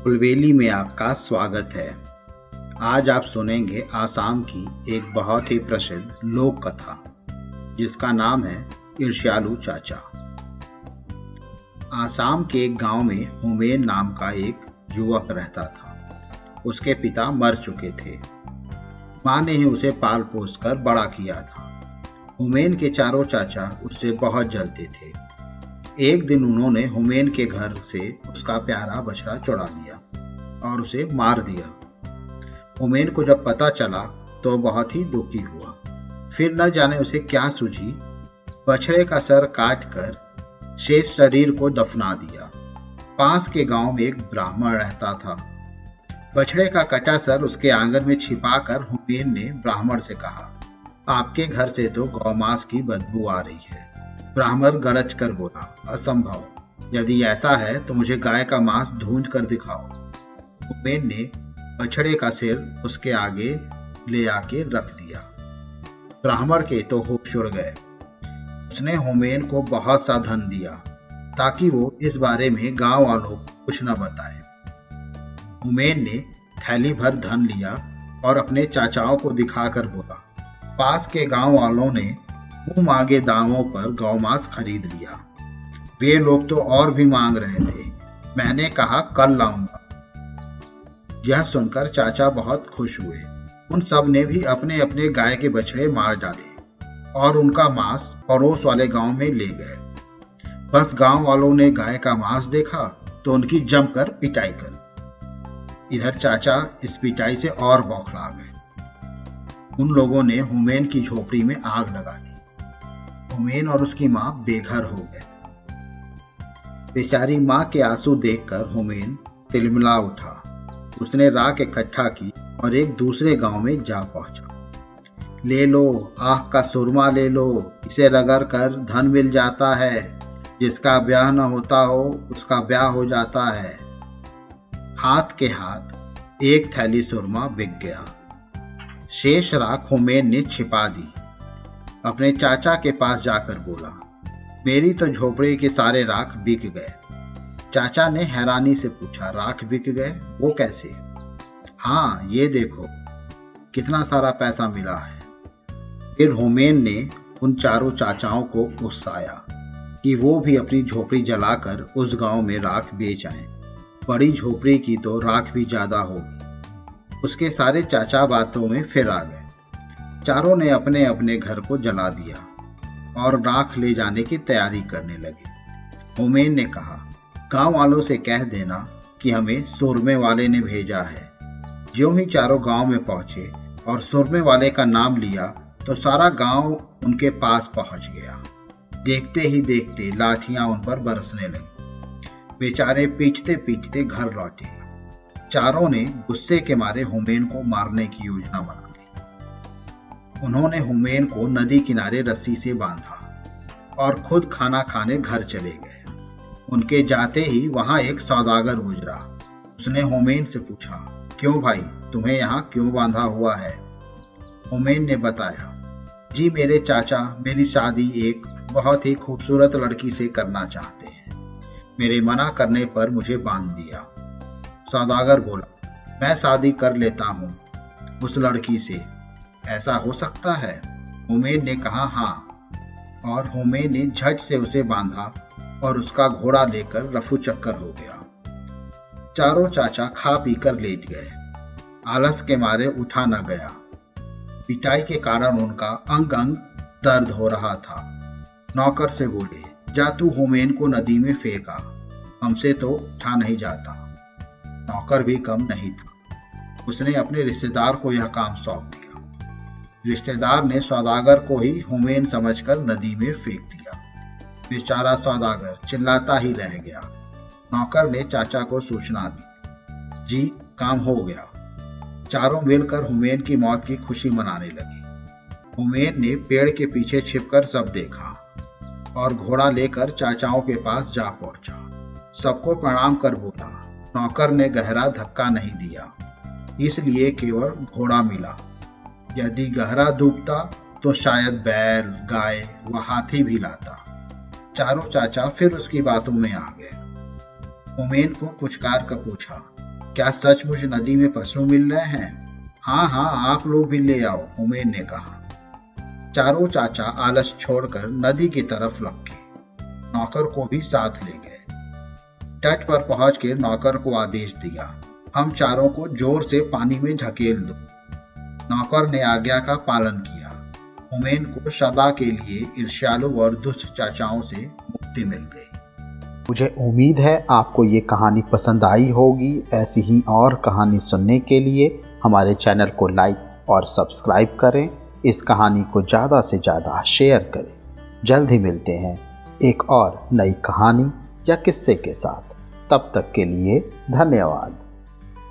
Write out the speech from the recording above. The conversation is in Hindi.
कुलबेली में आपका स्वागत है। आज आप सुनेंगे आसाम की एक बहुत ही प्रसिद्ध लोक कथा जिसका नाम है ईर्ष्यालु चाचा। आसाम के एक गांव में हुमेन नाम का एक युवक रहता था। उसके पिता मर चुके थे। मां ने ही उसे पाल पोस कर बड़ा किया था। हुमेन के चारों चाचा उससे बहुत जलते थे। एक दिन उन्होंने हुमेन के घर से उसका प्यारा बछड़ा चुरा लिया और उसे मार दिया। हुमेन को जब पता चला तो बहुत ही दुखी हुआ। फिर न जाने उसे क्या सूझी, बछड़े का सर काट कर शेष शरीर को दफना दिया। पास के गांव में एक ब्राह्मण रहता था। बछड़े का कटा सर उसके आंगन में छिपाकर हुमेन ने ब्राह्मण से कहा, आपके घर से तो गौमांस की बदबू आ रही है। ब्राह्मण गरज कर बोला, असंभव, यदि ऐसा है तो मुझे गाय का मांस ढूंढ कर दिखाओ। हुमेन ने बछड़े का सिर उसके आगे ले आके रख दिया। ब्राह्मण के तो होश उड़ गए। उसने हुमेन को बहुत सा धन दिया ताकि वो इस बारे में गांव वालों को कुछ न बताए। हुमेन ने थैली भर धन लिया और अपने चाचाओं को दिखाकर बोला, पास के गांव वालों ने मुंह मांगे दामों पर गौमांस खरीद लिया। वे लोग तो और भी मांग रहे थे। मैंने कहा कल लाऊंगा। यह सुनकर चाचा बहुत खुश हुए। उन सब ने भी अपने अपने गाय के बछड़े मार डाले और उनका मांस पड़ोस वाले गांव में ले गए। बस गांव वालों ने गाय का मांस देखा तो उनकी जमकर पिटाई कर। इधर चाचा इस पिटाई से और बौखला गए। उन लोगों ने हुमेन की झोपड़ी में आग लगा दी। हुमेन और उसकी मां बेघर हो गए। बेचारी मां के आंसू देखकर हुमेन तिलमिला उठा। उसने राख इकट्ठा की और एक दूसरे गांव में जा पहुंचा। ले लो, आह का सुरमा ले लो, इसे रगड़ कर धन मिल जाता है। जिसका ब्याह न होता हो उसका ब्याह हो जाता है। हाथ के हाथ एक थैली सुरमा बिक गया। शेष राख हुमेन ने छिपा दी। अपने चाचा के पास जाकर बोला, मेरी तो झोपड़ी के सारे राख बिक गए। चाचा ने हैरानी से पूछा, राख बिक गए? वो कैसे? हाँ, ये देखो कितना सारा पैसा मिला है। फिर हुमेन ने उन चारों चाचाओं को उकसाया कि वो भी अपनी झोपड़ी जलाकर उस गांव में राख बेच आए। बड़ी झोपड़ी की तो राख भी ज्यादा होगी। उसके सारे चाचा बातों में फिर आ गए। चारों ने अपने अपने घर को जला दिया और राख ले जाने की तैयारी करने लगे। हुमेन ने कहा, गांव वालों से कह देना कि हमें सुरमे वाले ने भेजा है। ज्यों ही चारों गांव में पहुंचे और सुरमे वाले का नाम लिया तो सारा गांव उनके पास पहुंच गया। देखते ही देखते लाठियां उन पर बरसने लगी। बेचारे पीटते पीटते घर लौटे। चारों ने गुस्से के मारे हुमेन को मारने की योजना बना ली। उन्होंने हुमेन को नदी किनारे रस्सी से बांधा और खुद खाना खाने घर चले गए। उनके जाते ही वहां एक सौदागर गुजरा। उसने हुमेन से पूछा, क्यों भाई, तुम्हें यहाँ क्यों बांधा हुआ है? हुमेन ने बताया, जी मेरे चाचा मेरी शादी एक बहुत ही खूबसूरत लड़की से करना चाहते हैं। मेरे मना करने पर मुझे बांध दिया। सौदागर बोला, मैं शादी कर लेता हूँ उस लड़की से, ऐसा हो सकता है? हुमेन ने कहा, हाँ। और हुमेन ने झट से उसे बांधा और उसका घोड़ा लेकर रफू चक्कर हो गया। चारों चाचा खा पीकर लेट गए। आलस के मारे उठा न गया। पिटाई के कारण उनका अंग अंग दर्द हो रहा था। नौकर से बोले, जा तू हुमेन को नदी में फेंका, हमसे तो उठा नहीं जाता। नौकर भी कम नहीं था। उसने अपने रिश्तेदार को यह काम सौंप दिया। रिश्तेदार ने सौदागर को ही हुमेन समझकर नदी में फेंक दिया। बेचारा सौदागर चिल्लाता ही रह गया। नौकर ने चाचा को सूचना दी, जी काम हो गया। चारों मिलकर हुमेन की मौत की खुशी मनाने लगे। हुमेन ने पेड़ के पीछे छिपकर सब देखा और घोड़ा लेकर चाचाओं के पास जा पहुंचा। सबको प्रणाम कर बोला। नौकर ने गहरा धक्का नहीं दिया, इसलिए केवल घोड़ा मिला। यदि गहरा डूबता तो शायद बैल, गाय व हाथी भी लाता। चारों चाचा फिर उसकी बातों में आ गए। हुमेन को पुचकार कर पूछा, क्या सचमुच नदी में पशु मिल रहे हैं? हाँ हाँ, आप लोग भी ले आओ, हुमैन ने कहा। चारों चाचा आलस छोड़कर नदी की तरफ लपके। नौकर को भी साथ ले गए। तट पर पहुंचकर नौकर को आदेश दिया, हम चारों को जोर से पानी में धकेल दो। नौकर ने आज्ञा का पालन किया। हुमैन को सदा के लिए ईर्ष्यालु और दुष्ट चाचाओं से मुक्ति मिल गई। मुझे उम्मीद है आपको ये कहानी पसंद आई होगी। ऐसी ही और कहानी सुनने के लिए हमारे चैनल को लाइक और सब्सक्राइब करें। इस कहानी को ज़्यादा से ज़्यादा शेयर करें। जल्द ही मिलते हैं एक और नई कहानी या किस्से के साथ। तब तक के लिए धन्यवाद।